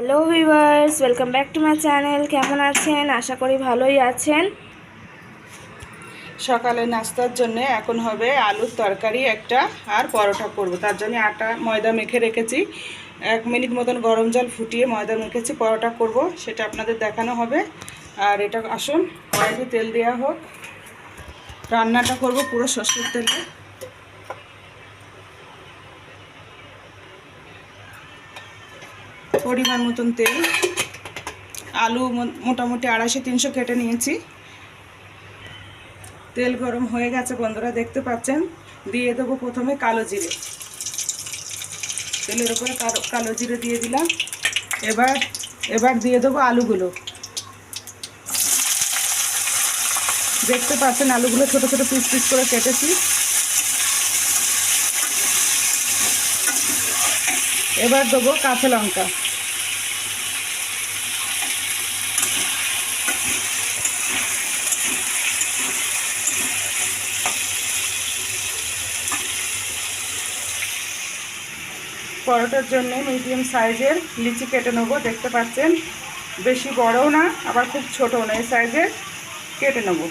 Hello viewers, welcome back to my channel. কেমন আছেন? আশা করি ভালোই আছেন। সকালে নাস্তার জন্য এখন হবে আলুর তরকারি একটা আর পরোটা করব। তার জন্য আটা ময়দা মেখে রেখেছি। 1 মিনিট মতন গরম জল ফুটিয়ে ময়দা মেখেছি, পরোটা করব, সেটা আপনাদের দেখানো হবে। আর এটা আসুন কড়াইতে তেল দেওয়া হোক। রান্নাটা করব পুরো সরষের তেলে। পরিমাণ মতন তেল। আলু মোটামুটি 250-300 কেটে নিয়েছি। তেল গরম হয়ে গেছে বন্ধুরা, দেখতে পাচ্ছেন। দিয়ে দেবো প্রথমে কালো জিরে। তেলের উপরে কালো জিরে দিয়ে দিলাম। এবার দিয়ে দেবো আলুগুলো। দেখতে পাচ্ছেন আলুগুলো ছোট ছোট পিস পিস করে কেটেছি। এবার দেবো কাঁচা লঙ্কা। পরোটার জন্য মিডিয়াম সাইজের লিচি কেটে নেবো। দেখতে পাচ্ছেন বেশি বড়ও না আবার খুব ছোটও না, এই সাইজের কেটে নেবো।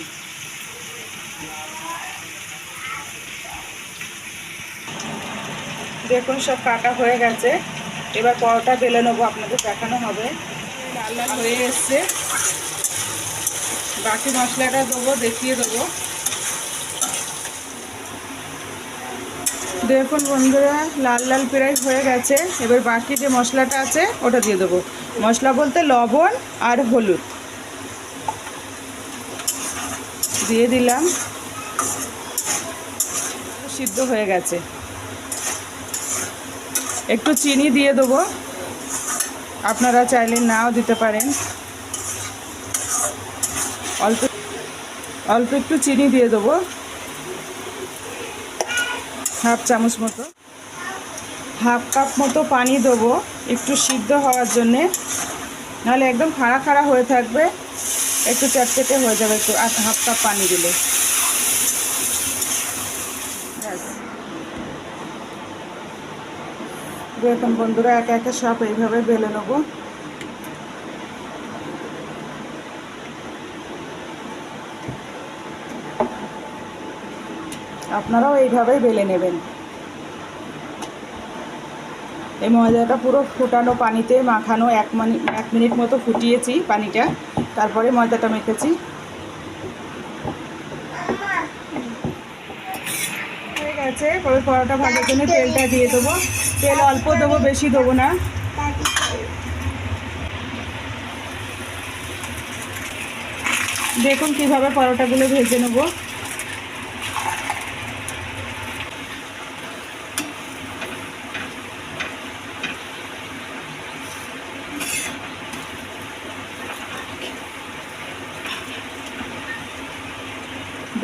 দেখুন সব কাটা হয়ে গেছে। এবার পরোটা বেলে নেবো, আপনাদের দেখানো হবে। লাল লাল হয়ে এসছে। বাকি মশলাটা দেবো, দেখিয়ে দেবো। দেখুন বন্ধুরা, লাল লাল প্রায় হয়ে গেছে। এবার বাকি যে মশলাটা আছে ওটা দিয়ে দেবো। মশলা বলতে লবণ আর হলুদ দিয়ে দিলাম। সিদ্ধ হয়ে গেছে। একটু চিনি দিয়ে দেবো, আপনারা চাইলে নাও দিতে পারেন। অল্প অল্প একটু চিনি দিয়ে দেবো, হাফ চামচ মতো। হাফ কাপ মতো পানি দেবো একটু সিদ্ধ হওয়ার জন্যে, নাহলে একদম খাড়া খাড়া হয়ে থাকবে, একটু চটচটে হয়ে যাবে একটু হাফ কাপ পানি দিলে। দেখুন বন্ধুরা, একে একে সব এইভাবে বেলে নেবো। আপনারাও এইভাবেই বেলে নেবেন। এই ময়দাটা পুরো ফোটানো পানিতে মাখানো, 1 মিনিট মতো ফুটিয়েছি পানিটা, তারপরে ময়দাটা মেখেছি। হয়ে গেছে। পরে পরোটা ভাজার জন্য তেলটা দিয়ে দেবো। তেল অল্প দেবো, বেশি দেবো না। দেখুন কীভাবে পরোটাগুলো ভেজে নেবো।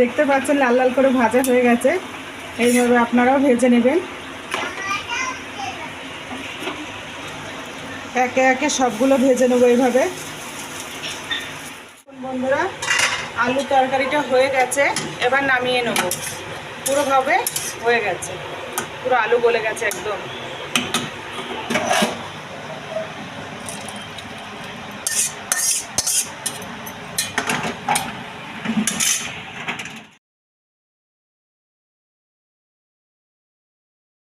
দেখতে পাচ্ছেন লাল লাল করে ভাজা হয়ে গেছে। এইভাবে আপনারাও ভেজে নেবেন। একে একে সবগুলো ভেজে নেবো এইভাবে। বন্ধুরা, আলু তরকারিটা হয়ে গেছে, এবার নামিয়ে নেব। পুরোভাবে হয়ে গেছে, পুরো আলু গলে গেছে একদম।